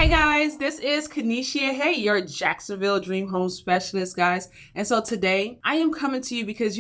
Hi guys, this is Keneshia Haye, your Jacksonville Dream Home Specialist, guys. And so today I am coming to you because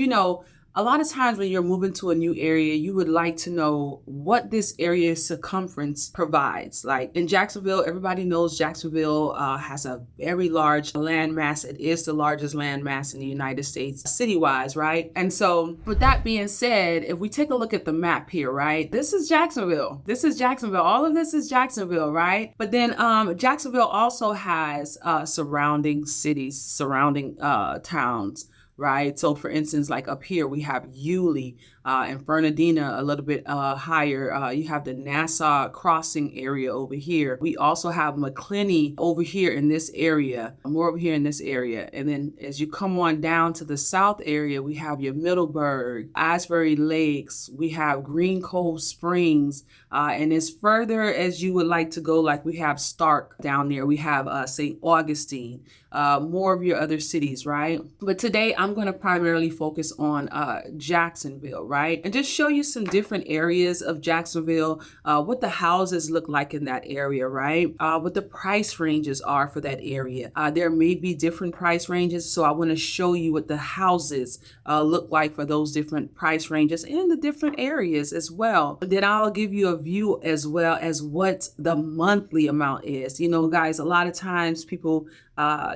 a lot of times when you're moving to a new area, you would like to know what this area's circumference provides. Like in Jacksonville, everybody knows Jacksonville has a very large landmass. It is the largest landmass in the United States, city-wise, right? And so with that being said, if we take a look at the map here, right? This is Jacksonville. This is Jacksonville. All of this is Jacksonville, right? But then Jacksonville also has surrounding cities, surrounding towns. Right. So for instance, like up here, we have Yulee and Fernandina a little bit higher. You have the Nassau crossing area over here. We also have Macclenny over here in this area, more over here in this area. And then as you come on down to the south area, we have your Middleburg, Asbury Lakes, we have Green Cove Springs. And as further as you would like to go, like we have Stark down there, we have St. Augustine, more of your other cities, right? But today I'm going to primarily focus on Jacksonville, right? And just show you some different areas of Jacksonville, what the houses look like in that area, right? What the price ranges are for that area. There may be different price ranges, so I want to show you what the houses look like for those different price ranges in the different areas as well. Then I'll give you a view as well as what the monthly amount is. You know, guys, a lot of times people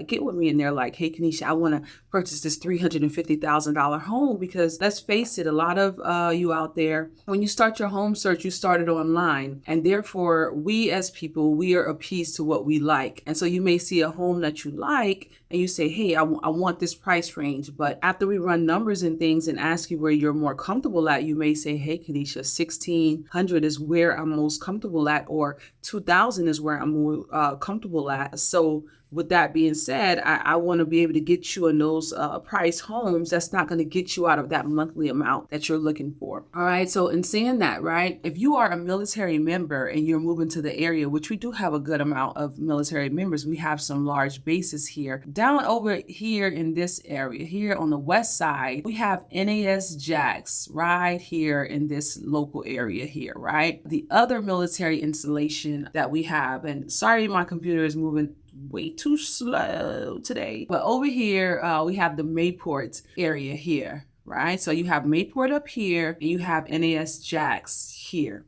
get with me and they're like, hey, Keneshia, I want to purchase this $350,000 home because let's face it, a lot of you out there, when you start your home search, you start it online. And therefore, we as people, we are appeased to what we like. And so you may see a home that you like and you say, hey, I want this price range. But after we run numbers and things and ask you where you're more comfortable at, you may say, hey, Keneshia, 1,600 is where I'm most comfortable at, or 2,000 is where I'm more comfortable at. So with that being said, I want to be able to get you in those price homes that's not going to get you out of that monthly amount that you're looking for. All right. So in saying that, right, if you are a military member and you're moving to the area, which we do have a good amount of military members, we have some large bases here. Down over here in this area, here on the west side, we have NAS Jax right here in this local area here, right? The other military installation that we have, and sorry, my computer is moving way too slow today. But over here, we have the Mayport area here, right? So you have Mayport up here and you have NAS Jax here.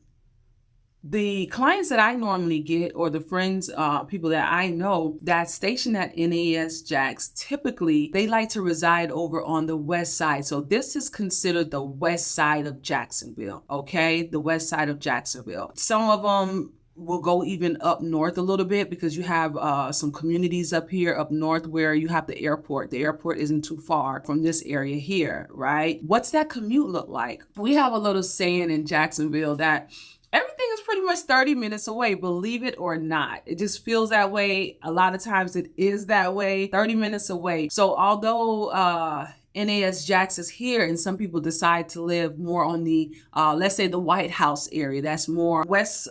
The clients that I normally get, or the friends, people that I know that station at NAS Jax, typically they like to reside over on the west side. So this is considered the west side of Jacksonville, okay? The west side of Jacksonville. Some of them will go even up north a little bit because you have some communities up here up north where you have the airport. The airport isn't too far from this area here, right? What's that commute look like? We have a little saying in Jacksonville that everything is pretty much 30 minutes away, believe it or not. It just feels that way. A lot of times it is that way, 30 minutes away. So although NAS Jax is here and some people decide to live more on the, let's say the White House area, that's more west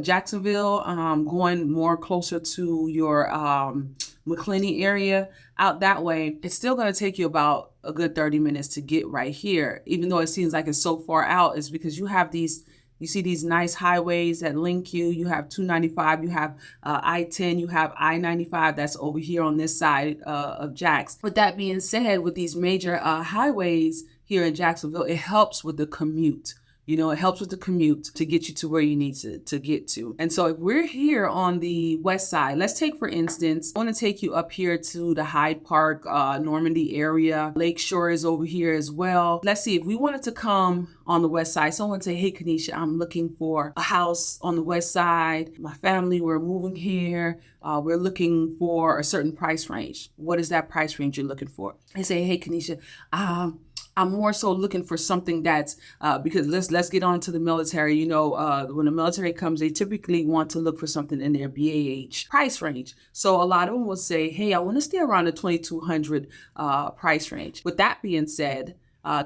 Jacksonville, going more closer to your Macclenny area out that way, it's still going to take you about a good 30 minutes to get right here. Even though it seems like it's so far out, is because you have these, you see these nice highways that link you. You have 295, you have I-10, you have I-95 that's over here on this side of Jax. With that being said, with these major highways here in Jacksonville, it helps with the commute. You know, it helps with the commute to get you to where you need to get to. And so if we're here on the west side, let's take, for instance, I want to take you up here to the Hyde Park, Normandy area. Lakeshore is over here as well. Let's see, if we wanted to come on the west side, someone say, hey, Keneshia, I'm looking for a house on the west side. My family, we're moving here. We're looking for a certain price range. What is that price range you're looking for? They say, hey, Keneshia, I'm more so looking for something that's because let's get on to the military. You know, when the military comes, they typically want to look for something in their BAH price range. So a lot of them will say, hey, I want to stay around the 2,200 price range. With that being said,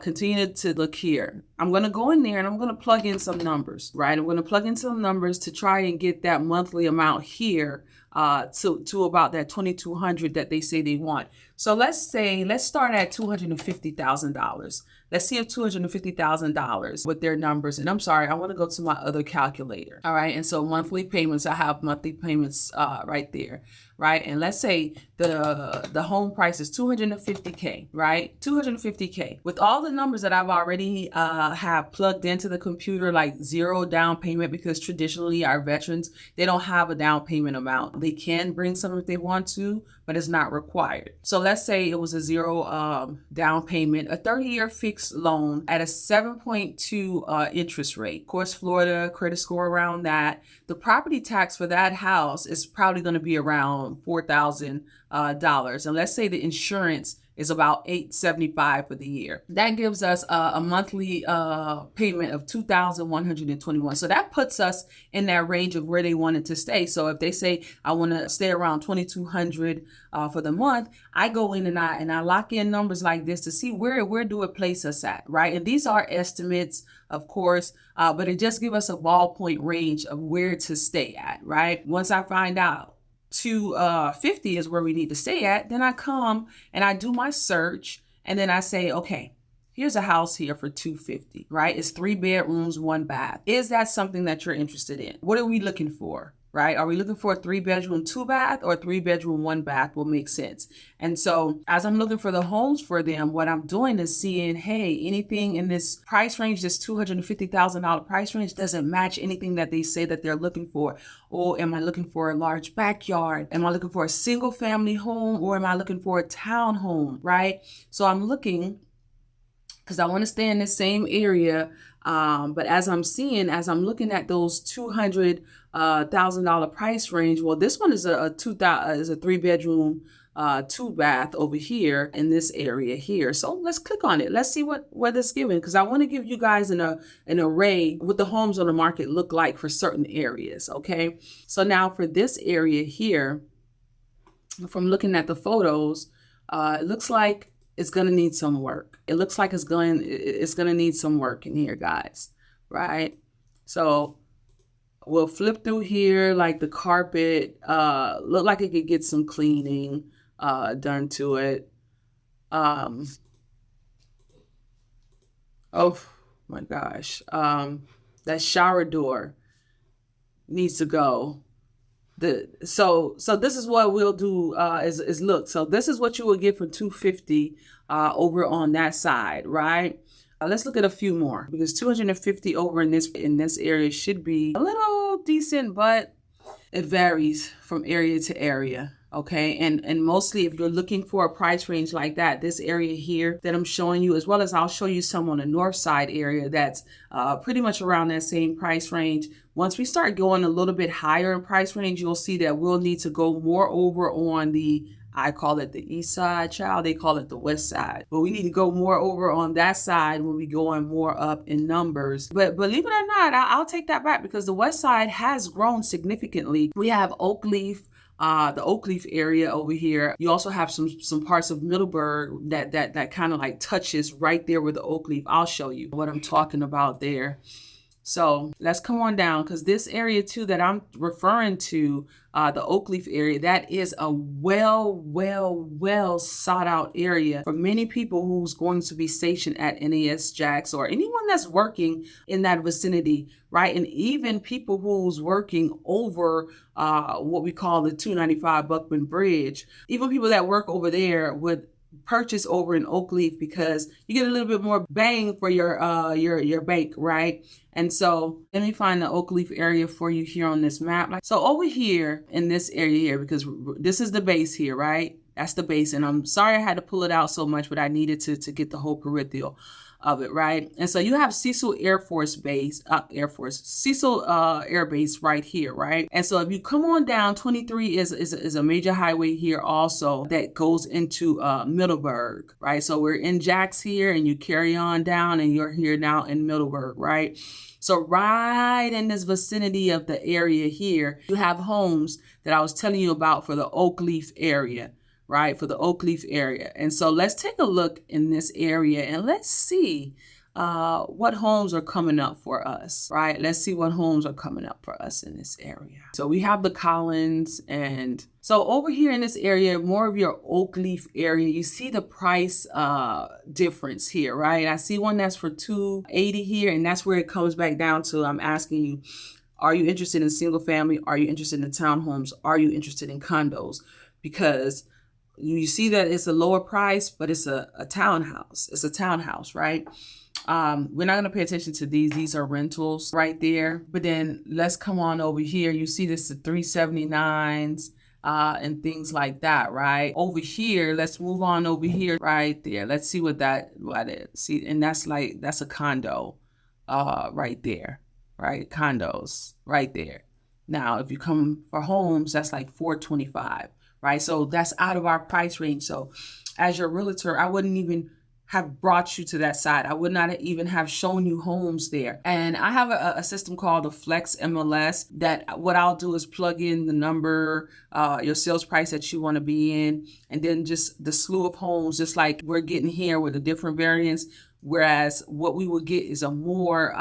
continue to look here. I'm going to go in there and I'm going to plug in some numbers, right? I'm going to plug in some numbers to try and get that monthly amount here to about that 2,200 that they say they want. So let's start at $250,000. Let's see if $250,000 with their numbers. And I'm sorry, I want to go to my other calculator. All right. And so monthly payments, I have monthly payments right there. Right. And let's say the home price is $250K, right? $250K. With all the numbers that I've already have plugged into the computer, like zero down payment, because traditionally our veterans, they don't have a down payment amount. They can bring some if they want to, but it's not required. So let's say it was a zero down payment, a 30-year fixed loan at a 7.2 interest rate. Of course, Florida credit score around that. The property tax for that house is probably going to be around $4,000. And let's say the insurance is about $875 for the year. That gives us a monthly payment of $2,121. So that puts us in that range of where they wanted to stay. So if they say I want to stay around $2,200 for the month, I go in and I lock in numbers like this to see where do it place us at, right? And these are estimates, of course, but it just gives us a ballpoint range of where to stay at, right? Once I find out 250 is where we need to stay at, then I come and I do my search, and then I say, okay, here's a house here for 250, right? It's 3 bedrooms, 1 bath. Is that something that you're interested in? What are we looking for? Right? Are we looking for a 3 bedroom, 2 bath, or 3 bedroom, 1 bath will make sense? And so as I'm looking for the homes for them, what I'm doing is seeing, hey, anything in this price range, this $250,000 price range doesn't match anything that they say that they're looking for. Or am I looking for a large backyard? Am I looking for a single family home, or am I looking for a town home? Right? So I'm looking because I want to stay in the same area. But as I'm looking at those $200,000 price range, well, this one is a 3 bedroom, 2 bath over here in this area here. So let's click on it. Let's see what it's giving, because I want to give you guys an array what the homes on the market look like for certain areas. Okay. So now for this area here, from looking at the photos, it looks like it's going to need some work. It looks like it's going to need some work in here, guys, right? So we'll flip through here, like the carpet, look like it could get some cleaning done to it. Oh my gosh. That shower door needs to go. So this is what we'll do is look. So this is what you will get for $250 over on that side, right? Let's look at a few more, because $250 over in this area should be a little decent, but it varies from area to area. Okay. And mostly if you're looking for a price range like that, this area here that I'm showing you, as well as I'll show you some on the north side area that's pretty much around that same price range. Once we start going a little bit higher in price range, you'll see that we'll need to go more over on I call it the east side, child. They call it the west side. But we need to go more over on that side when we go on more up in numbers. But believe it or not, I'll take that back, because the west side has grown significantly. We have Oakleaf, the Oakleaf area over here. You also have some parts of Middleburg that kind of like touches right there with the Oakleaf. I'll show you what I'm talking about there. So let's come on down, because this area too that I'm referring to, the Oakleaf area, that is a well sought out area for many people who's going to be stationed at NAS Jax, or anyone that's working in that vicinity, right? And even people who's working over what we call the 295 Buckman Bridge. Even people that work over there would purchase over in Oakleaf, because you get a little bit more bang for your bank, right? And so let me find the Oakleaf area for you here on this map. So over here in this area here, because this is the base here, right? That's the base. And I'm sorry I had to pull it out so much, but I needed to get the whole peripheral of it, right? And so you have Cecil Air Force Base, Cecil Air Base right here, right? And so if you come on down, 23 is a major highway here also that goes into Middleburg, right? So we're in Jax here, and you carry on down, and you're here now in Middleburg, right? So right in this vicinity of the area here, you have homes that I was telling you about for the Oakleaf area, right? For the Oakleaf area. And so let's take a look in this area, and let's see what homes are coming up for us, right? Let's see what homes are coming up for us in this area. So we have the Collins, and so over here in this area, more of your oak leaf area, you see the price difference here, right? I see one that's for $280 here, and that's where it comes back down to. I'm asking you, are you interested in single family? Are you interested in townhomes? Are you interested in condos? Because you see that it's a lower price, but it's a townhouse. It's a townhouse, right? We're not going to pay attention to these. These are rentals right there. But then let's come on over here. You see this the 379s and things like that, right? Over here, let's move on over here right there. Let's see what is. See, and that's a condo right there, right? Condos right there. Now, if you come for homes, that's like $425, right? So that's out of our price range. So as your realtor, I wouldn't even have brought you to that side. I would not even have shown you homes there. And I have a system called the Flex MLS that what I'll do is plug in the number, your sales price that you want to be in, and then just the slew of homes, just like we're getting here with a different variants. Whereas what we will get is a more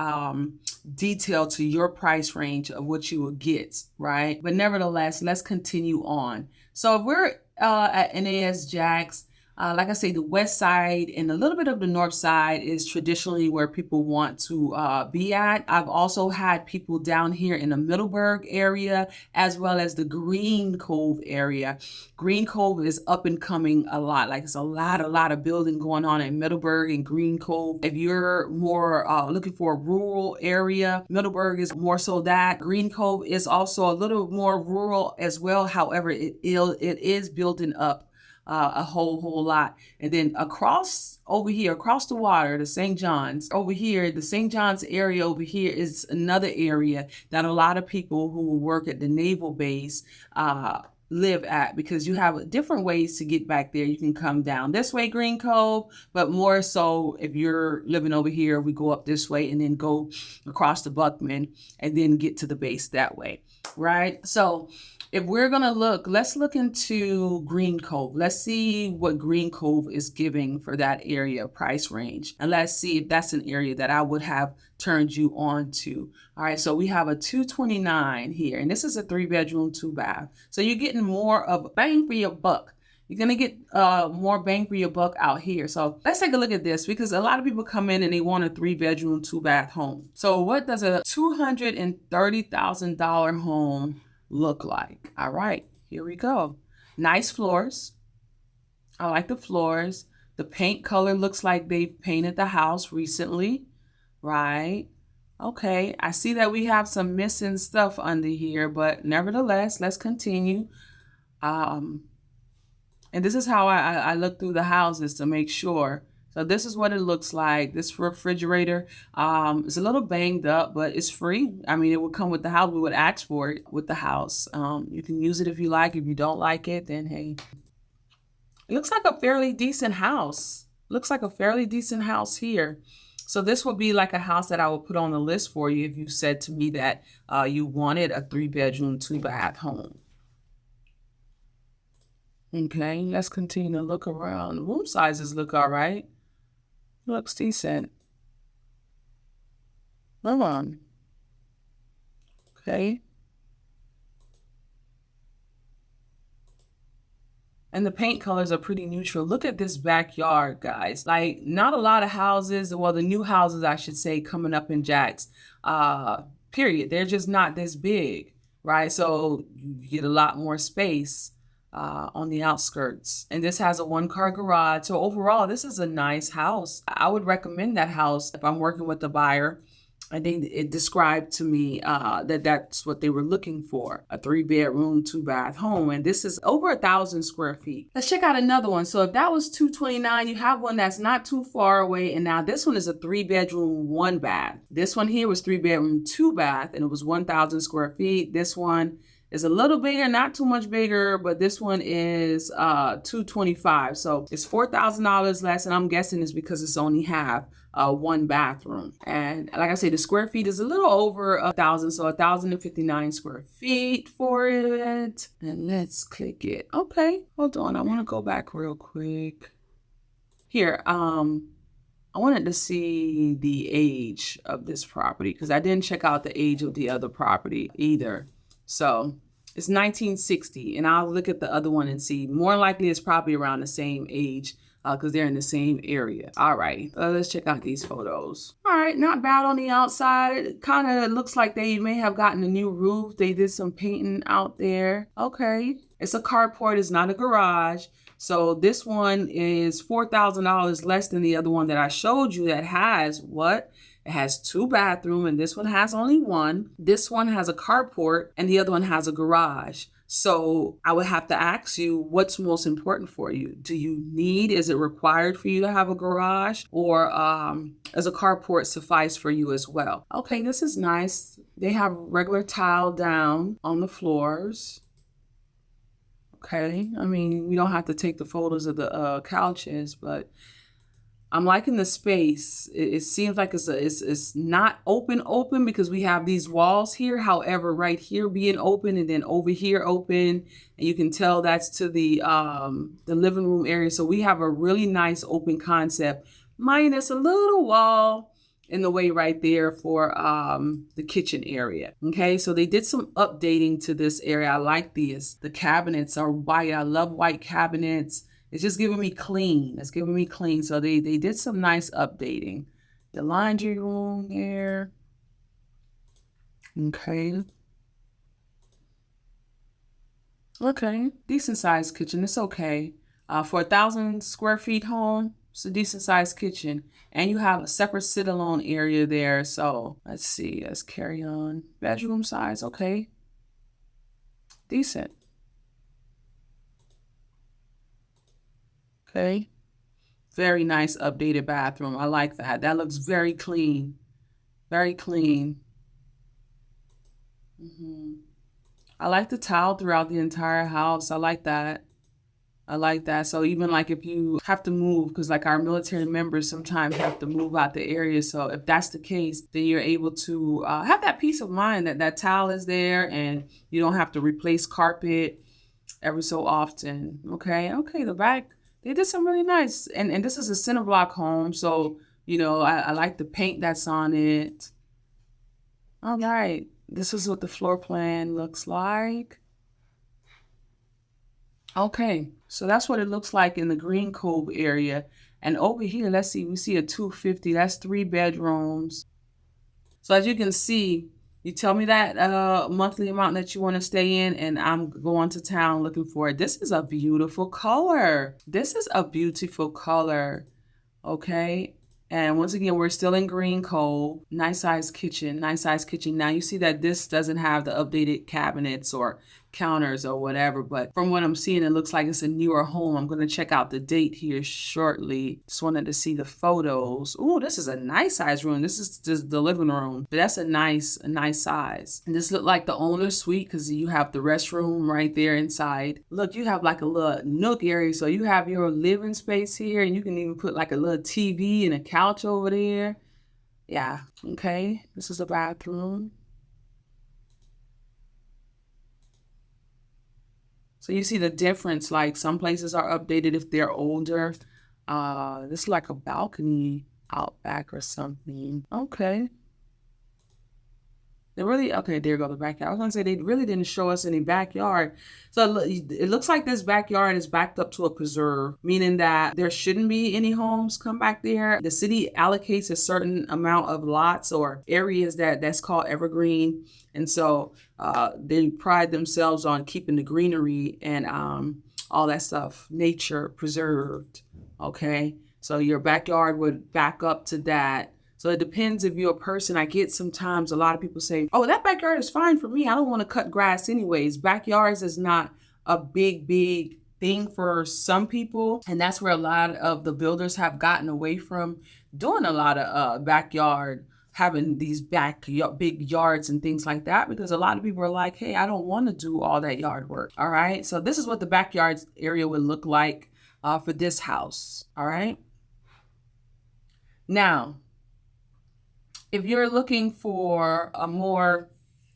detail to your price range of what you will get, right? But nevertheless, let's continue on. So if we're at NAS Jax, like I say, the west side and a little bit of the north side is traditionally where people want to be at. I've also had people down here in the Middleburg area, as well as the Green Cove area. Green Cove is up and coming a lot. Like it's a lot of building going on in Middleburg and Green Cove. If you're more looking for a rural area, Middleburg is more so that. Green Cove is also a little more rural as well. However, it is building up a whole lot. And then across over here, across the water, the St. John's over here, the St. John's area over here is another area that a lot of people who work at the naval base live at, because you have different ways to get back there. You can come down this way, Green Cove, but more so if you're living over here, we go up this way and then go across the Buckman and then get to the base that way, right? So if we're going to look, let's look into Green Cove. Let's see what Green Cove is giving for that area price range. And let's see if that's an area that I would have turned you on to. All right, so we have a 229 here, and this is a 3-bedroom, 2-bath. So you're getting more of bang for your buck. You're going to get more bang for your buck out here. So let's take a look at this, because a lot of people come in and they want a 3-bedroom, 2-bath home. So what does a $230,000 home look like? All right, here we go. Nice floors. I like the floors. The paint color looks like they've painted the house recently, right? Okay, I see that we have some missing stuff under here, but nevertheless, let's continue. And this is how I look through the houses to make sure. So this is what it looks like. This refrigerator is a little banged up, but it's free. I mean, it would come with the house. We would ask for it with the house. You can use it if you like. If you don't like it, then hey. It looks like a fairly decent house. Looks like a fairly decent house here. So this would be like a house that I would put on the list for you if you said to me that you wanted a 3-bedroom, 2-bath home. Okay, let's continue to look around. The room sizes look all right. Looks decent. Come on. Okay. And the paint colors are pretty neutral. Look at this backyard, guys. Like, not a lot of houses, well, the new houses, I should say, coming up in Jax, period. They're just not this big, right? So you get a lot more space on the outskirts. And this has a 1-car garage. So overall, this is a nice house. I would recommend that house if I'm working with the buyer. I think it described to me that that's what they were looking for, a 3-bedroom, 2-bath home. And this is over 1,000 square feet. Let's check out another one. So if that was 229, you have one that's not too far away. And now this one is a 3-bedroom, 1-bath. This one here was 3-bedroom, 2-bath, and it was 1,000 square feet. This one is a little bigger, not too much bigger, but this one is $225. So it's $4,000 less, and I'm guessing it's because it's only half 1 bathroom. And like I say, the square feet is a little over 1,000, so 1,059 square feet for it. And let's click it. Okay, hold on, I want to go back real quick. Here, I wanted to see the age of this property because I didn't check out the age of the other property either. So it's 1960, and I'll look at the other one and see. More likely it's probably around the same age because they're in the same area. All right, let's check out these photos. All right, not bad on the outside. It kind of looks like they may have gotten a new roof. They did some painting out there. Okay, it's a carport, it's not a garage. So this one is $4,000 less than the other one that I showed you that has what? It has 2 bathrooms, and this one has only 1. This one has a carport and the other one has a garage. So I would have to ask you, what's most important for you? Is it required for you to have a garage, or does a carport suffice for you as well? Okay, this is nice. They have regular tile down on the floors. Okay, I mean, we don't have to take the photos of the couches, but I'm liking the space. It seems like it's not open because we have these walls here. However, right here being open and then over here open, and you can tell that's to the living room area. So we have a really nice open concept, minus a little wall in the way right there for the kitchen area. Okay, so they did some updating to this area. I like these. The cabinets are white. I love white cabinets. It's just giving me clean. It's giving me clean. So they did some nice updating. The laundry room there. Okay. Okay, decent sized kitchen. It's okay. For 1,000 square feet home, it's a decent sized kitchen. And you have a separate sit-alone area there. So let's see, let's carry on. Bedroom size, okay. Decent. Okay. Very nice updated bathroom. I like that. That looks very clean. Very clean. I like the tile throughout the entire house. I like that. I like that. So even like if you have to move, because like our military members sometimes have to move out the area. So if that's the case, then you're able to have that peace of mind that that tile is there and you don't have to replace carpet every so often. Okay. Okay. The back, they did some really nice. And this is a center block home. So, you know, I like the paint that's on it. All right. This is what the floor plan looks like. Okay, so that's what it looks like in the Green Cove area. And over here, let's see, we see a 250. That's 3 bedrooms. So as you can see, you tell me that monthly amount that you want to stay in, and I'm going to town looking for it. This is a beautiful color. This is a beautiful color. Okay. And once again, we're still in Green Cove. Nice size kitchen, nice size kitchen. Now you see that this doesn't have the updated cabinets or counters or whatever, but from what I'm seeing, it looks like it's a newer home. I'm going to check out the date here shortly. Just wanted to see the photos. Oh, this is a nice size room. This is just the living room, but that's a nice size. And this looked like the owner's suite because you have the restroom right there inside. Look, you have like a little nook area. So you have your living space here, and you can even put like a little TV and a couch over there. Yeah. Okay. This is a bathroom. So you see the difference, like some places are updated if they're older. This is like a balcony out back or something. Okay. Okay, there go the backyard. I was gonna say they really didn't show us any backyard. So it looks like this backyard is backed up to a preserve, meaning that there shouldn't be any homes come back there. The city allocates a certain amount of lots or areas that's called evergreen. And so they pride themselves on keeping the greenery and all that stuff, nature preserved. Okay, so your backyard would back up to that. So it depends if you're a person. I get sometimes a lot of people say, oh, that backyard is fine for me. I don't want to cut grass anyways. Backyards is not a big thing for some people. And that's where a lot of the builders have gotten away from doing a lot of backyard, having these big yards and things like that, because a lot of people are like, hey, I don't want to do all that yard work. All right. So this is what the backyard area would look like for this house. All right. Now, if you're looking for a more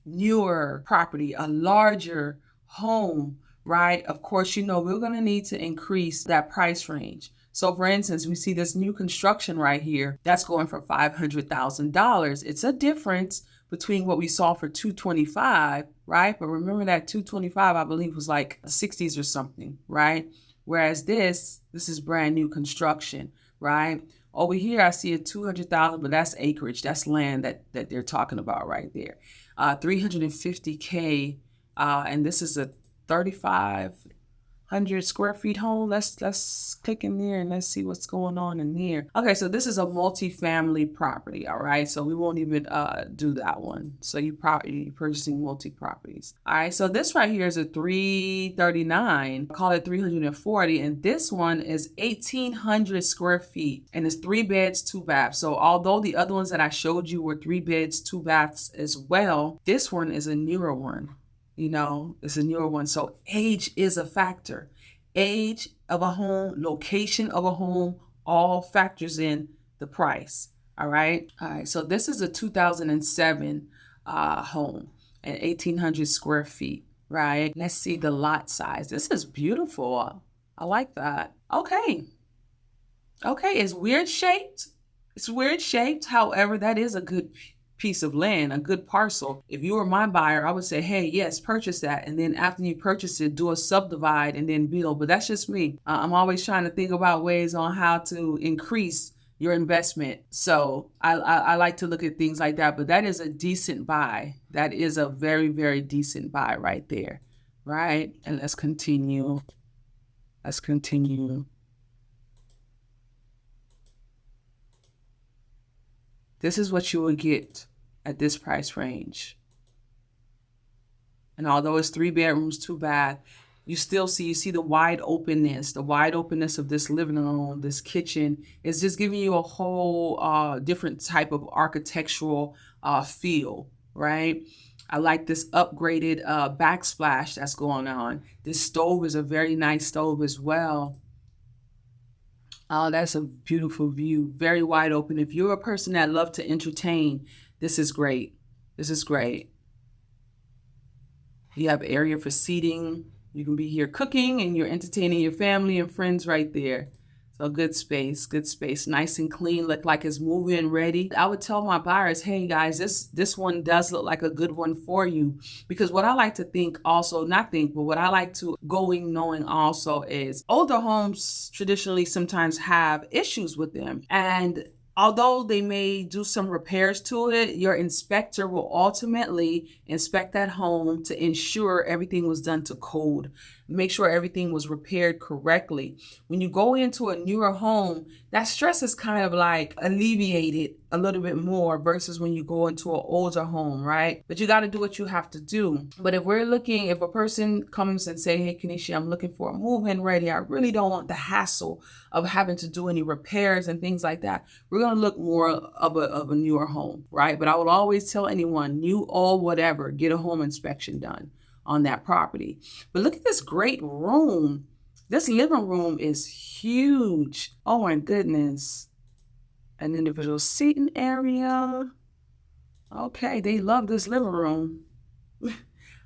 newer property, a larger home, right? Of course, you know, we're going to need to increase that price range. So for instance, we see this new construction right here. That's going for $500,000. It's a difference between what we saw for 225, right? But remember that 225, I believe, was like the 60s or something, right? Whereas this is brand new construction, right? Over here, I see a 200,000, but that's acreage. That's land that they're talking about right there. 350K, and this is a 3,500 square feet home. Let's click in there and let's see what's going on in there. Okay, so this is a multi-family property. All right, so we won't even do that one. So you're purchasing multi-properties. All right, so this right here is a 339. Call it 340, and this one is 1,800 square feet, and it's 3 beds, 2 baths. So although the other ones that I showed you were 3 beds, 2 baths as well, this one is a newer one. You know, it's a newer one. So age is a factor. Age of a home, location of a home, all factors in the price. All right. All right. So this is a 2007 home at 1,800 square feet. Right. Let's see the lot size. This is beautiful. I like that. Okay. Okay. It's weird shaped. It's weird shaped. However, that is a good piece of land, a good parcel. If you were my buyer, I would say, hey, yes, purchase that. And then after you purchase it, do a subdivide and then build. But that's just me. I'm always trying to think about ways on how to increase your investment. So I like to look at things like that. But that is a decent buy. That is a very, very decent buy right there. Right? And let's continue. Let's continue. This is what you will get at this price range. And although it's 3 bedrooms, 2 baths, you see the wide openness of this living room, this kitchen is just giving you a whole different type of architectural feel, right? I like this upgraded backsplash that's going on. This stove is a very nice stove as well. Oh, that's a beautiful view. Very wide open. If you're a person that loves to entertain, this is great. This is great. You have area for seating. You can be here cooking and you're entertaining your family and friends right there. So good space, nice and clean, look like it's move-in ready. I would tell my buyers, hey guys, this one does look like a good one for you. Because what I like to think also, not think, but what I like to go in knowing also is older homes traditionally sometimes have issues with them. And although they may do some repairs to it, your inspector will ultimately inspect that home to ensure everything was done to code, make sure everything was repaired correctly. When you go into a newer home, that stress is kind of like alleviated a little bit more versus when you go into an older home, right? But you got to do what you have to do. But if a person comes and say, hey, Keneshia, I'm looking for a move-in ready, I really don't want the hassle of having to do any repairs and things like that, we're going to look more of a newer home, right? But I would always tell anyone, new, old, whatever, get a home inspection done on that property. But look at this great room. This living room is huge. Oh my goodness. An individual seating area. Okay, they love this living room.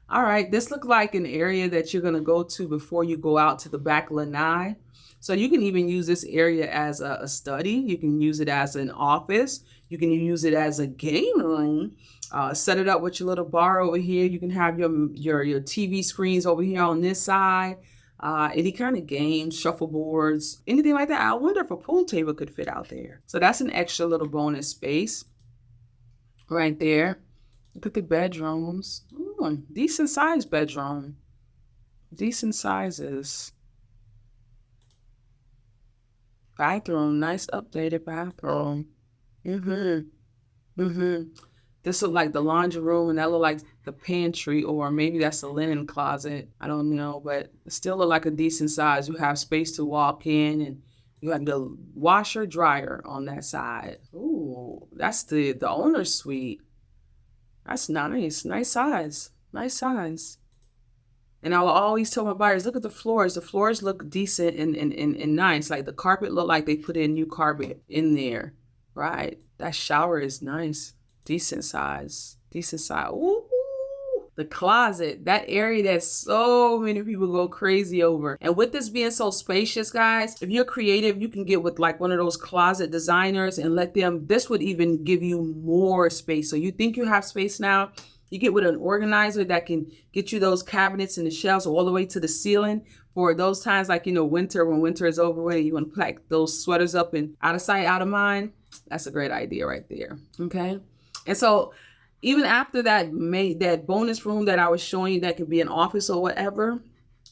All right, this looks like an area that you're going to go to before you go out to the Macclenny. So you can even use this area as a study. You can use it as an office. You can use it as a game room. Set it up with your little bar over here. You can have your TV screens over here on this side. Any kind of games, shuffleboards, anything like that. I wonder if a pool table could fit out there. So that's an extra little bonus space right there. Look at the bedrooms. Ooh, decent sized bedroom. Decent sizes. Bathroom, nice updated bathroom. This look like the laundry room, and that look like the pantry, or maybe that's the linen closet. I don't know, but it still look like a decent size. You have space to walk in, and you have the washer dryer on that side. Ooh, that's the owner's suite. That's nice. Nice size. Nice size. And I will always tell my buyers, look at the floors. The floors look decent and nice. Like the carpet look like they put in new carpet in there, right? That shower is nice. Decent size. Decent size. Ooh, the closet, that area that so many people go crazy over. And with this being so spacious, guys, if you're creative, you can get with like one of those closet designers and let them, this would even give you more space. So you think you have space now, you get with an organizer that can get you those cabinets and the shelves all the way to the ceiling for those times like, winter, when winter is over with, you want to pack those sweaters up and out of sight, out of mind. That's a great idea right there. Okay. And so even after that bonus room that I was showing you that could be an office or whatever,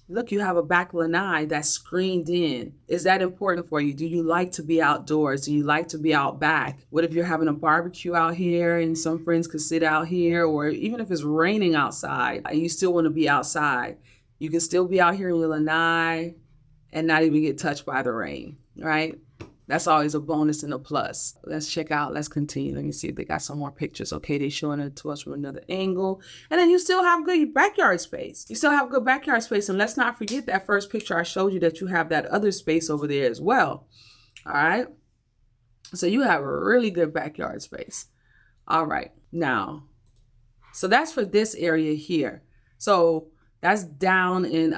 look, you have a back lanai that's screened in. Is that important for you? Do you like to be outdoors? Do you like to be out back? What if you're having a barbecue out here and some friends could sit out here? Or even if it's raining outside, you still want to be outside. You can still be out here in your lanai and not even get touched by the rain, right? That's always a bonus and a plus. Let's check out. Let's continue. Let me see if they got some more pictures. Okay, they're showing it to us from another angle. And then you still have good backyard space. You still have good backyard space. And let's not forget that first picture I showed you that you have that other space over there as well. All right. So you have a really good backyard space. All right. Now, so that's for this area here. So that's down in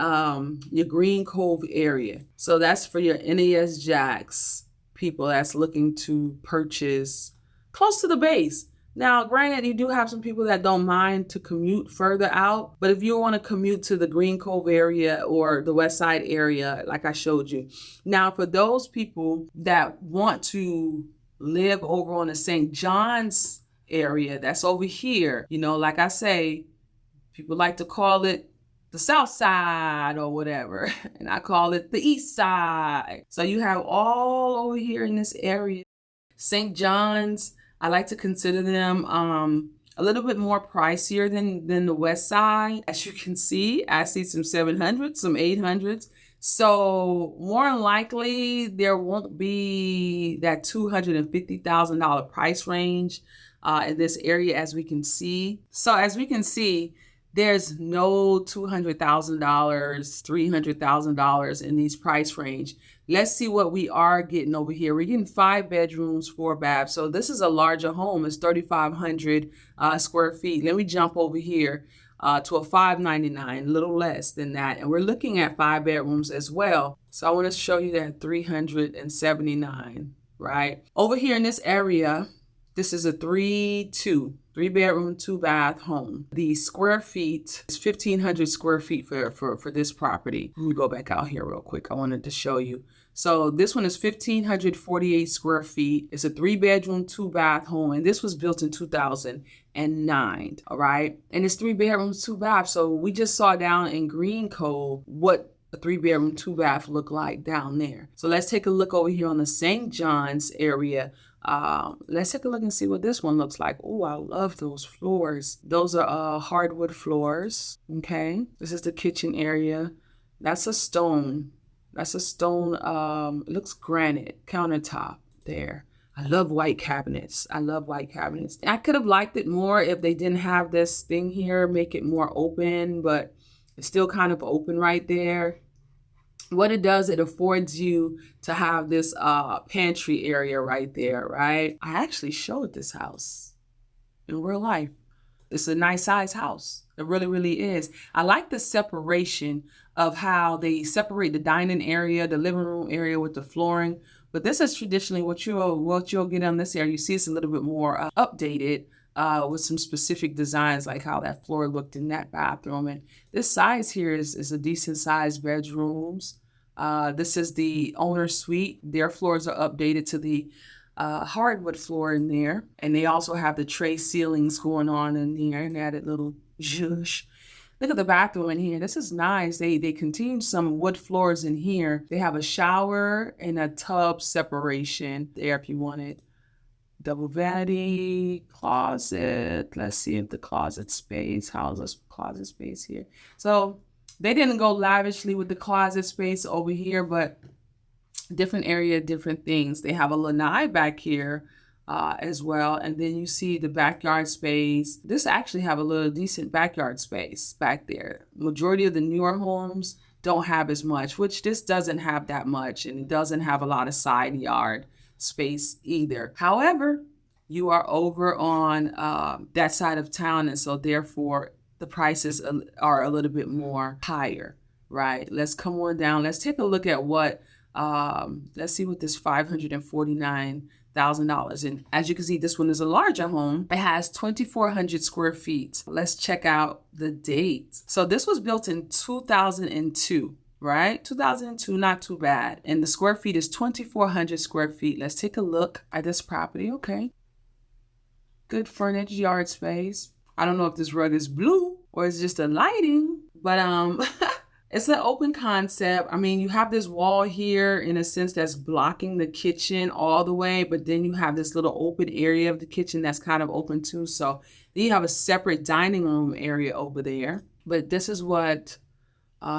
your Green Cove area. So that's for your NAS Jacks people that's looking to purchase close to the base. Now, granted, you do have some people that don't mind to commute further out, but if you want to commute to the Green Cove area or the West Side area, like I showed you. Now, for those people that want to live over on the St. John's area, that's over here, like I say, people like to call it the South Side or whatever, and I call it the East Side. So you have all over here in this area. St. John's, I like to consider them a little bit more pricier than the West Side. As you can see, I see some 700s, some 800s. So more than likely, there won't be that $250,000 price range in this area, as we can see. So as we can see, there's no $200,000, $300,000 in these price range. Let's see what we are getting over here. We're getting 5 bedrooms, 4 baths. So this is a larger home. It's 3,500 square feet. Let me jump over here to a 599, a little less than that. And we're looking at 5 bedrooms as well. So I want to show you that 379, right? Over here in this area, this is a 3-bedroom, 2-bath home. The square feet is 1,500 square feet for this property. Let me go back out here real quick. I wanted to show you. So this one is 1,548 square feet. It's a 3-bedroom, 2-bath home. And this was built in 2009. All right. And it's 3 bedrooms, 2 baths. So we just saw down in Green Cove what a 3-bedroom, 2-bath look like down there. So let's take a look over here on the St. John's area. Let's take a look and see what this one looks like. Oh, I love those floors. Those are hardwood floors. Okay. This is the kitchen area. That's a stone. It looks granite countertop there. I love white cabinets. I could have liked it more if they didn't have this thing here, make it more open, but it's still kind of open right there. What it does, it affords you to have this pantry area right there, right? I actually showed this house in real life. It's a nice size house. It really, really is. I like the separation of how they separate the dining area, the living room area with the flooring. But this is traditionally what you'll get on this area. You see it's a little bit more updated with some specific designs, like how that floor looked in that bathroom. And this size here is a decent sized bedrooms. This is the owner suite. Their floors are updated to the hardwood floor in there. And they also have the tray ceilings going on in here and added little zhuzh. Look at the bathroom in here. This is nice. They continued some wood floors in here. They have a shower and a tub separation there if you want it. Double vanity, closet. Let's see if the closet space, how's this closet space here? So they didn't go lavishly with the closet space over here, but different area, different things. They have a lanai back here as well. And then you see the backyard space. This actually have a little decent backyard space back there. Majority of the newer homes don't have as much, which this doesn't have that much. And it doesn't have a lot of side yard space either. However, you are over on that side of town. And so therefore, the prices are a little bit more higher, right? Let's come on down. Let's take a look at what, let's see what this $549,000. And as you can see, this one is a larger home. It has 2,400 square feet. Let's check out the date. So this was built in 2002. Right? 2002, not too bad. And the square feet is 2,400 square feet. Let's take a look at this property. Okay. Good furnished yard space. I don't know if this rug is blue or it's just a lighting, but it's an open concept. I mean, you have this wall here in a sense that's blocking the kitchen all the way, but then you have this little open area of the kitchen that's kind of open too. So then you have a separate dining room area over there. But this is what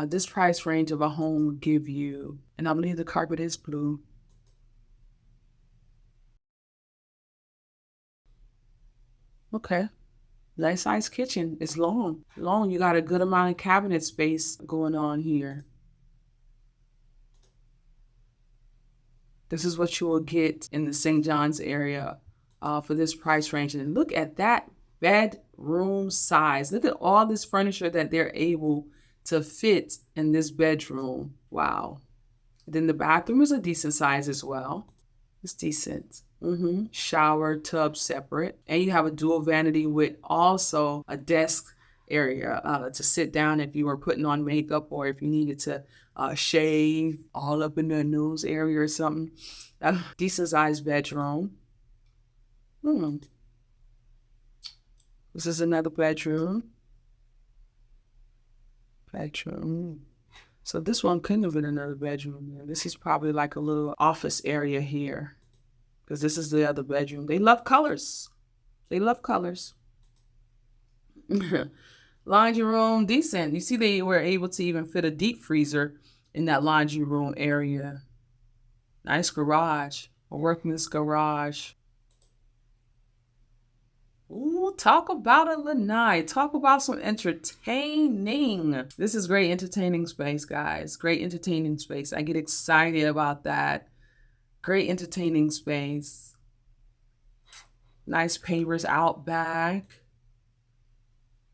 this price range of a home will give you. And I believe the carpet is blue. Okay. Nice size kitchen. It's long. Long. You got a good amount of cabinet space going on here. This is what you will get in the St. John's area for this price range. And look at that bedroom size. Look at all this furniture that they're able to fit in this bedroom. Wow. Then the bathroom is a decent size as well. It's decent. Shower, tub separate. And you have a dual vanity with also a desk area to sit down if you were putting on makeup or if you needed to shave all up in the nose area or something. A decent sized bedroom. This is another bedroom. So this one couldn't have been another bedroom. This is probably like a little office area here because this is the other bedroom. They love colors. They love colors. Laundry room, decent. You see they were able to even fit a deep freezer in that laundry room area. Nice garage, a workman's garage. Ooh, talk about a lanai. Talk about some entertaining. This is great entertaining space, guys. Great entertaining space. I get excited about that. Great entertaining space. Nice pavers out back.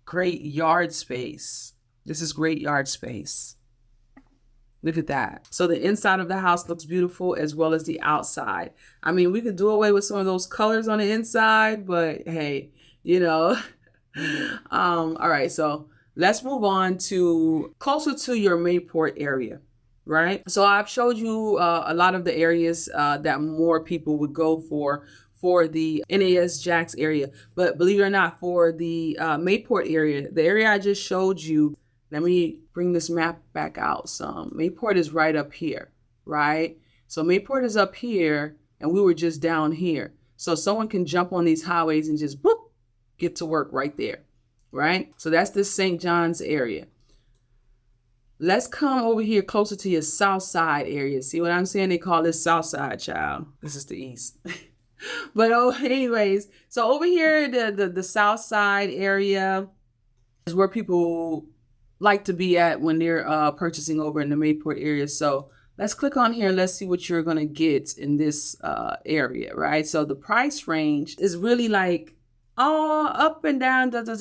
Great yard space. This is great yard space. Look at that. So the inside of the house looks beautiful as well as the outside. I mean, we could do away with some of those colors on the inside, but hey, you know. All right, so let's move on to closer to your Mayport area, right? So I've showed you a lot of the areas that more people would go for the NAS Jax area. But believe it or not, for the Mayport area, the area I just showed you, let me bring this map back out some. Mayport is right up here, right? So Mayport is up here and we were just down here. So someone can jump on these highways and just boop, get to work right there, right? So that's the St. John's area. Let's come over here closer to your south side area. See what I'm saying? They call this south side, child. This is the east. But anyways, so over here, the south side area is where people like to be at when they're purchasing over in the Mayport area. So let's click on here and let's see what you're going to get in this area, right? So the price range is really like up and down, so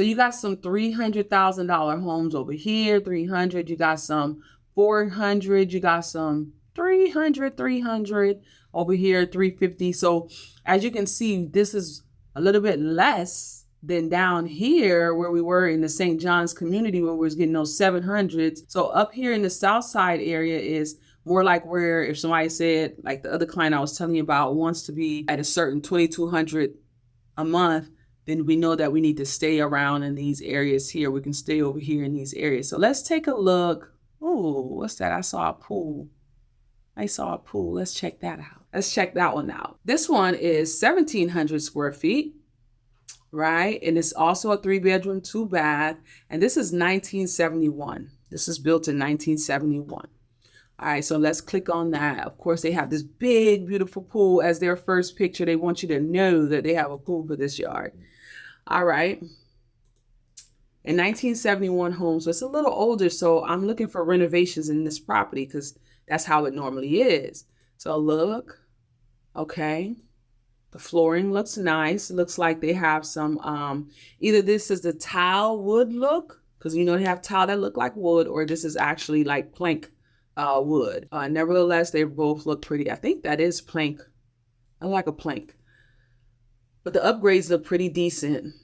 you got some $300,000 homes over here, 300. You got some 400. You got some 300 over here, 350. So as you can see, this is a little bit less than down here where we were in the St. John's community where we was getting those 700s. So up here in the south side area is more like where if somebody said, like the other client I was telling you about wants to be at a certain 2,200 a month, then we know that we need to stay around in these areas here. We can stay over here in these areas. So let's take a look. Oh, what's that? I saw a pool. Let's check that out. Let's check that one out. This one is 1,700 square feet. Right? And it's also a 3-bedroom, 2-bath. And this is 1971. This is built in 1971. All right, so let's click on that. Of course, they have this big, beautiful pool as their first picture. They want you to know that they have a pool for this yard. All right. In 1971 home, so it's a little older. So I'm looking for renovations in this property because that's how it normally is. So look, okay. The flooring looks nice. It looks like they have some, either this is the tile wood look, because you know they have tile that look like wood, or this is actually like plank wood. Nevertheless, they both look pretty. I think that is plank. I like a plank. But the upgrades look pretty decent.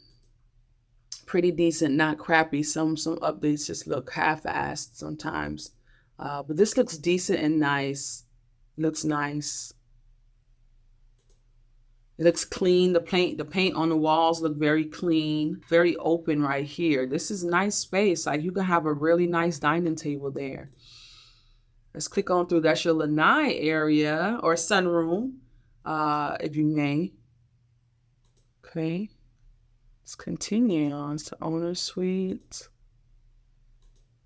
Pretty decent, not crappy. Some updates just look half-assed sometimes. But this looks decent and nice. Looks nice. It looks clean. The paint on the walls look very clean, very open right here. This is nice space. Like you can have a really nice dining table there. Let's click on through. That's your lanai area or sunroom, if you may. Okay. Let's continue on to owner suite.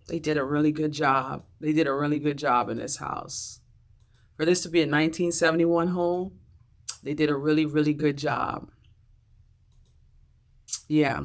They did a really good job. They did a really good job in this house. For this to be a 1971 home, they did a really, really good job. Yeah.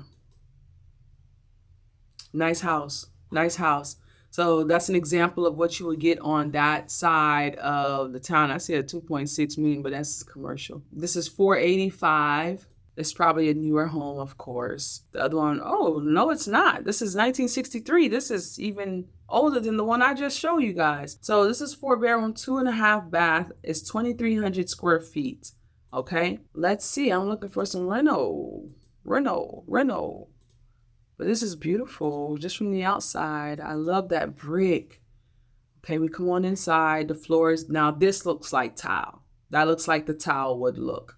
Nice house. Nice house. So that's an example of what you would get on that side of the town. I see a 2.6 million, but that's commercial. This is 485. It's probably a newer home, of course. The other one, oh, no, it's not. This is 1963. This is even older than the one I just showed you guys. So this is 4-bedroom, 2.5 bath. It's 2,300 square feet. Okay, let's see. I'm looking for some reno. But this is beautiful just from the outside. I love that brick. Okay, we come on inside. The floors. Now this looks like tile. That looks like the tile would look.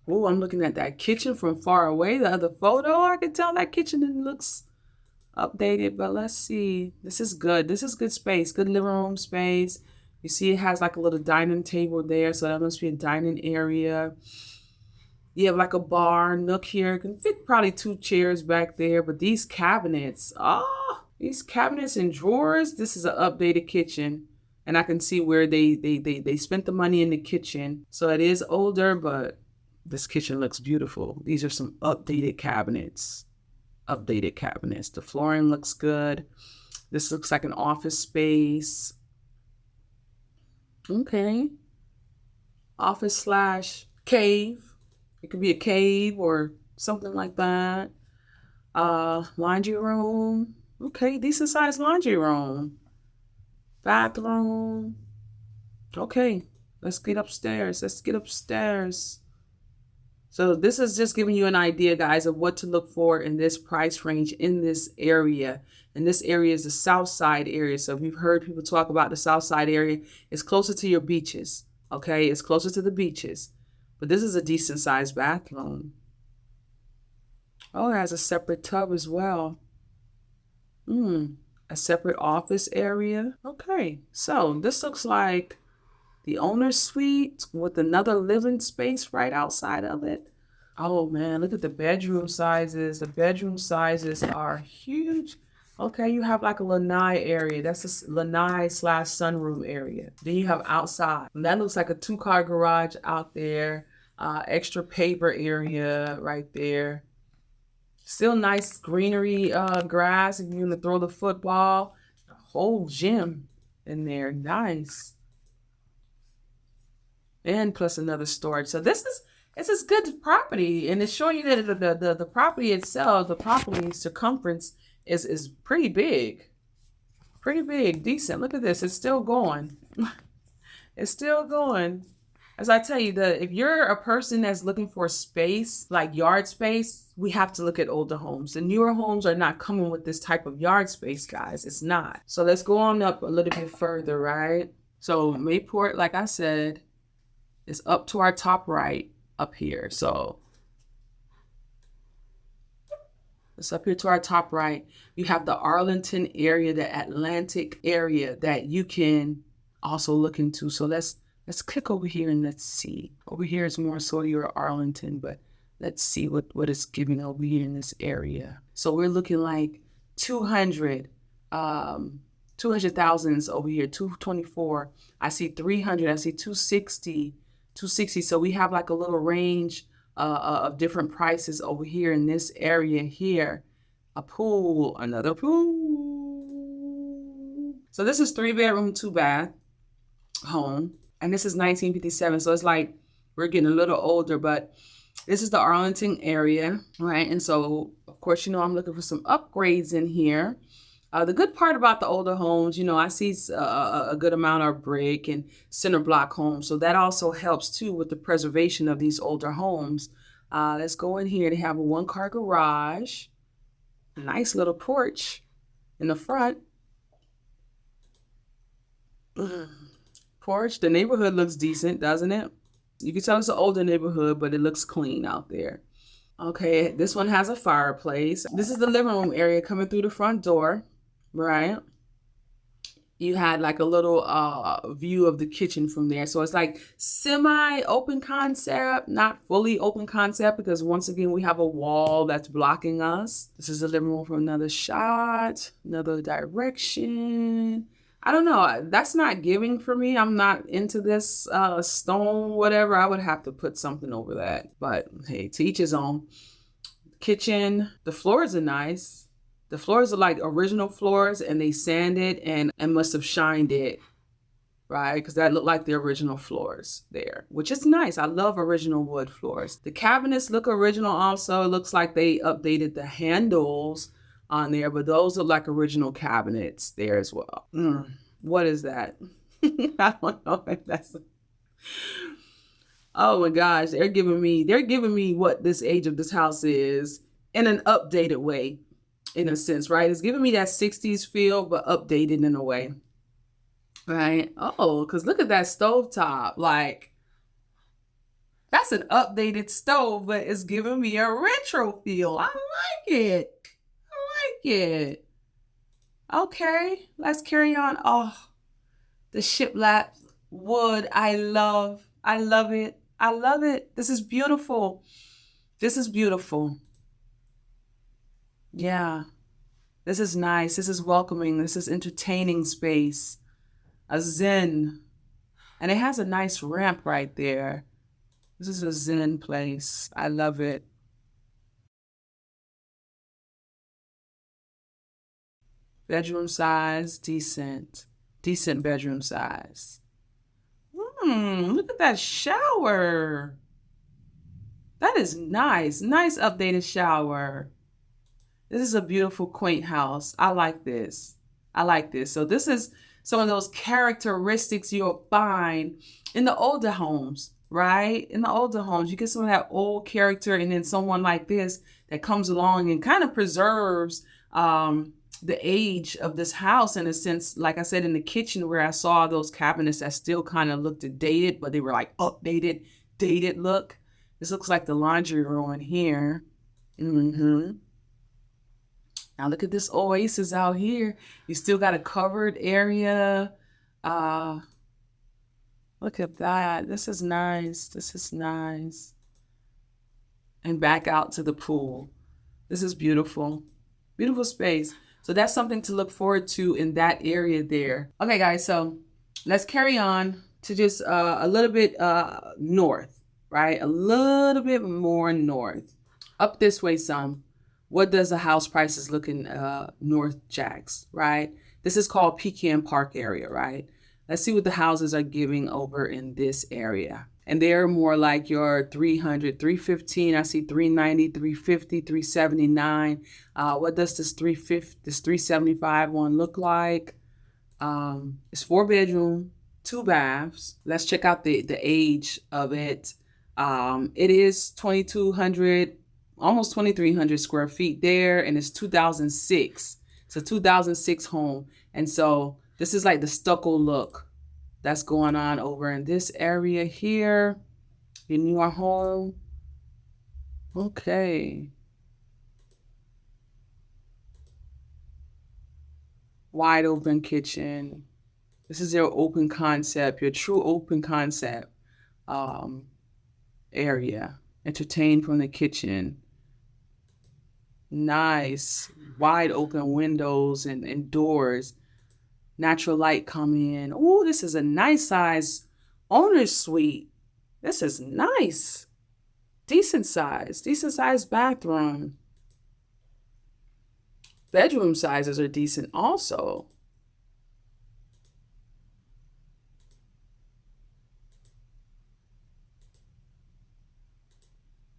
Oh, I'm looking at that kitchen from far away. The other photo, I can tell that kitchen looks updated. But let's see. This is good. This is good space. Good living room space. You see it has like a little dining table there, so that must be a dining area. You have like a bar nook here. Can fit probably 2 chairs back there, but these cabinets, these cabinets and drawers, this is an updated kitchen. And I can see where they spent the money in the kitchen. So it is older, but this kitchen looks beautiful. These are some updated cabinets. Updated cabinets. The flooring looks good. This looks like an office space. Okay. Office / cave. It could be a cave or something like that. Laundry room. Okay, decent sized laundry room. Bathroom. Okay, let's get upstairs. Let's get upstairs. So this is just giving you an idea, guys, of what to look for in this price range in this area. And this area is the South Side area. So if you've heard people talk about the South Side area, it's closer to your beaches. Okay, it's closer to the beaches. But this is a decent sized bathroom. Oh, it has a separate tub as well. A separate office area. Okay, so this looks like the owner's suite with another living space right outside of it. Oh man, look at the bedroom sizes. The bedroom sizes are huge. Okay, you have like a lanai area. That's a lanai / sunroom area. Then you have outside. And that looks like a 2-car garage out there. Extra paper area right there. Still nice greenery, grass if you're gonna throw the football. A whole gym in there. Nice. And plus another storage. So this is good property, and it's showing you that the property itself, the property circumference is pretty big. Pretty big, decent. Look at this. It's still going. It's still going. As I tell you, if you're a person that's looking for space, like yard space, we have to look at older homes. The newer homes are not coming with this type of yard space, guys. It's not. So let's go on up a little bit further, right? So Mayport, like I said, is up to our top right up here. So it's up here to our top right. You have the Arlington area, the Atlantic area that you can also look into. So let's click over here and let's see. Over here is more so your Arlington, but let's see what it's giving over here in this area. So we're looking like 200,000 over here, 224. I see 300, I see 260. So we have like a little range of different prices over here in this area here. A pool, another pool. So this is 3-bedroom, 2-bath home. And this is 1957. So it's like We're getting a little older, but this is the Arlington area, right? And so, of course, I'm looking for some upgrades in here. The good part about the older homes, I see a good amount of brick and center block homes. So that also helps too with the preservation of these older homes. Let's go in here. They have a 1-car garage, a nice little porch in the front. Porch. The neighborhood looks decent, doesn't it? You can tell it's an older neighborhood, but it looks clean out there. Okay, this one has a fireplace. This is the living room area coming through the front door, right? You had like a little view of the kitchen from there. So it's like semi-open concept, not fully open concept, because once again, we have a wall that's blocking us. This is the living room for another shot, another direction. I don't know. That's not giving for me. I'm not into this stone, whatever. I would have to put something over that. But hey, to each his own. Kitchen. The floors are nice. The floors are like original floors, and they sanded and must have shined it, right? Because that looked like the original floors there, which is nice. I love original wood floors. The cabinets look original also. It looks like they updated the handles on there, but those are like original cabinets there as well. What is that? I don't know if that's. Oh my gosh, they're giving me what this age of this house is in an updated way, in a sense, right? It's giving me that 60s feel, but updated in a way, right? Oh, because look at that stovetop. Like, that's an updated stove, but it's giving me a retro feel. I like it. It. Okay, let's carry on. Oh, the shiplap wood. I love it. I love it. This is beautiful. This is beautiful. Yeah, this is nice. This is welcoming. This is entertaining space. A zen. And it has a nice ramp right there. This is a zen place. I love it. Bedroom size, decent bedroom size. Look at that shower. That is nice. Nice updated shower. This is a beautiful, quaint house. I like this. So this is some of those characteristics you'll find in the older homes, right? In the older homes, you get some of that old character, and then someone like this that comes along and kind of preserves the age of this house in a sense. Like I said, in the kitchen where I saw those cabinets that still kind of looked dated, but they were like updated, dated look. This looks like the laundry room in here. Now look at this oasis out here. You still got a covered area. Look at that. This is nice. And back out to the pool. This is beautiful. Beautiful space. So that's something to look forward to in that area there. Okay, guys, so let's carry on to just a little bit north, right? A little bit more north. Up this way some. What does the house prices look in North Jacks, right? This is called Pecan Park area, right? Let's see what the houses are giving over in this area. And they're more like your 300, 315. I see 390, 350, 379. What does this 375 one look like? It's 4-bedroom, 2 baths. Let's check out the age of it. It is 2,200, almost 2,300 square feet there, and it's 2006. It's a 2006 home. And so this is like the stucco look that's going on over in this area here in your home. Okay. Wide open kitchen. This is your open concept, your true open concept area. Entertain from the kitchen. Nice. Wide open windows and doors. Natural light coming in. Oh, this is a nice size owner's suite. This is nice. Decent size bathroom. Bedroom sizes are decent also.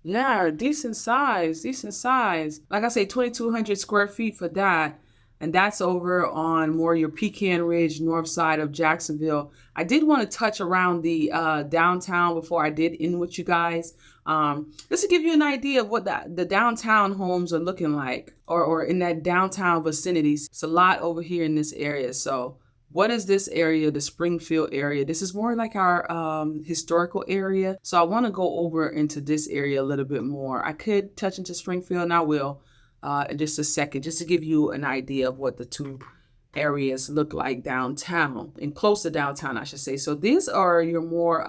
Yeah, decent size, decent size. Like I say, 2,200 square feet for that. And that's over on more your Pecan Ridge, north side of Jacksonville. I did want to touch around the downtown before I did end with you guys. Just to give you an idea of what the downtown homes are looking like, or in that downtown vicinities. It's a lot over here in this area. So what is this area, the Springfield area? This is more like our historical area. So I want to go over into this area a little bit more. I could touch into Springfield, and I will in just a second, just to give you an idea of what the two areas look like downtown, and close to downtown, I should say. So these are your more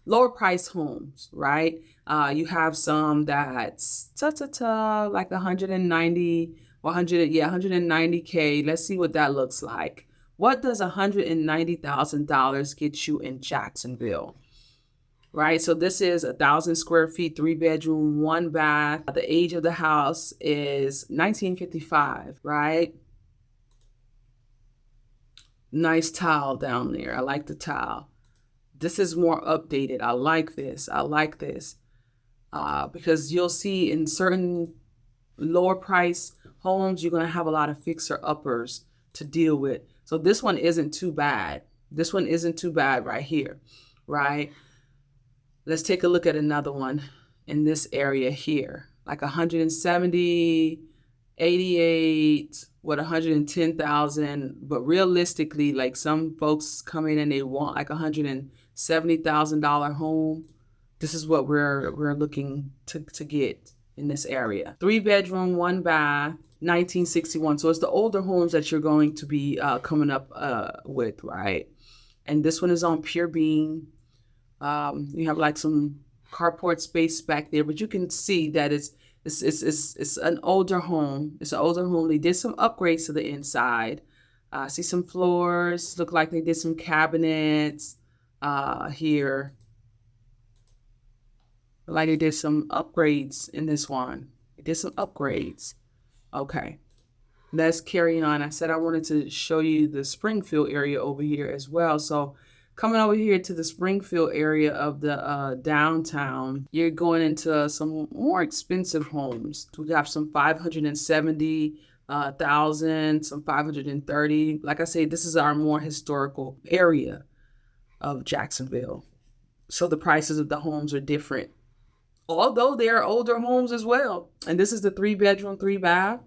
lower price homes, right? You have some that's like 190, 190K. Let's see what that looks like. What does $190,000 get you in Jacksonville? Right, so this is 1,000 square feet, 3-bedroom, 1 bath. The age of the house is 1955, right? Nice tile down there. I like the tile. This is more updated. I like this. I like this because you'll see in certain lower price homes, you're going to have a lot of fixer uppers to deal with. So this one isn't too bad. This one isn't too bad right here, right? Let's take a look at another one in this area here, like 170, 88, with 110,000. But realistically, like some folks come in and they want like $170,000 home. This is what we're looking to get in this area. 3-bedroom, 1 bath, 1961. So it's the older homes that you're going to be coming up with, right? And this one is on pure beam. You have like some carport space back there, but you can see that it's an older home. It's an older home. They did some upgrades to the inside. See some floors. Look like they did some cabinets here. Like they did some upgrades in this one. They did some upgrades. Okay, let's carry on. I said I wanted to show you the Springfield area over here as well. So coming over here to the Springfield area of the downtown, you're going into some more expensive homes. We have some 570,000, some 530. Like I say, this is our more historical area of Jacksonville. So the prices of the homes are different, although they are older homes as well. And this is the 3-bedroom, 3 bath.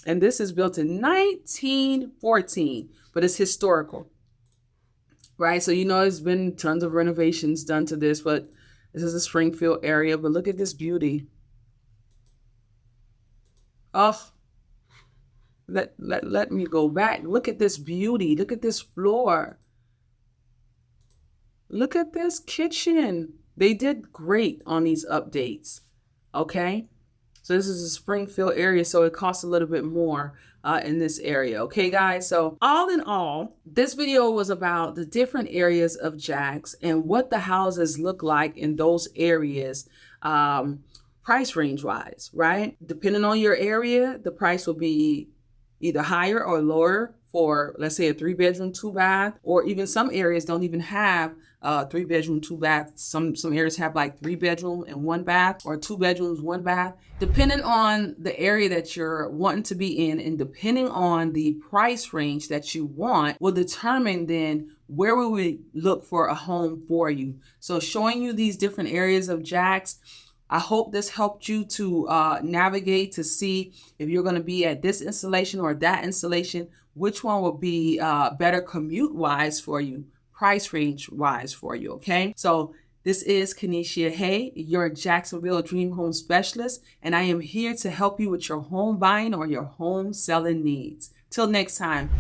And this is built in 1914, but it's historical. Right, so you know there's been tons of renovations done to this, but this is the Springfield area. But look at this beauty. Oh, let me go back. Look at this beauty. Look at this floor. Look at this kitchen. They did great on these updates. Okay, so this is the Springfield area, so it costs a little bit more in this area. Okay, guys, so all in all, this video was about the different areas of Jax and what the houses look like in those areas, price range wise, right? Depending on your area, the price will be either higher or lower for, let's say, a 3-bedroom, 2 bath, or even some areas don't even have 3-bedroom, 2 bath. Some areas have like 3-bedroom and 1 bath, or 2 bedrooms, 1 bath. Depending on the area that you're wanting to be in, and depending on the price range that you want, will determine then where will we look for a home for you. So showing you these different areas of Jax, I hope this helped you to navigate to see if you're going to be at this installation or that installation, which one will be better commute wise for you, price range wise for you. Okay, so this is Keneshia Haye, your Jacksonville Dream Home Specialist, and I am here to help you with your home buying or your home selling needs. Till next time.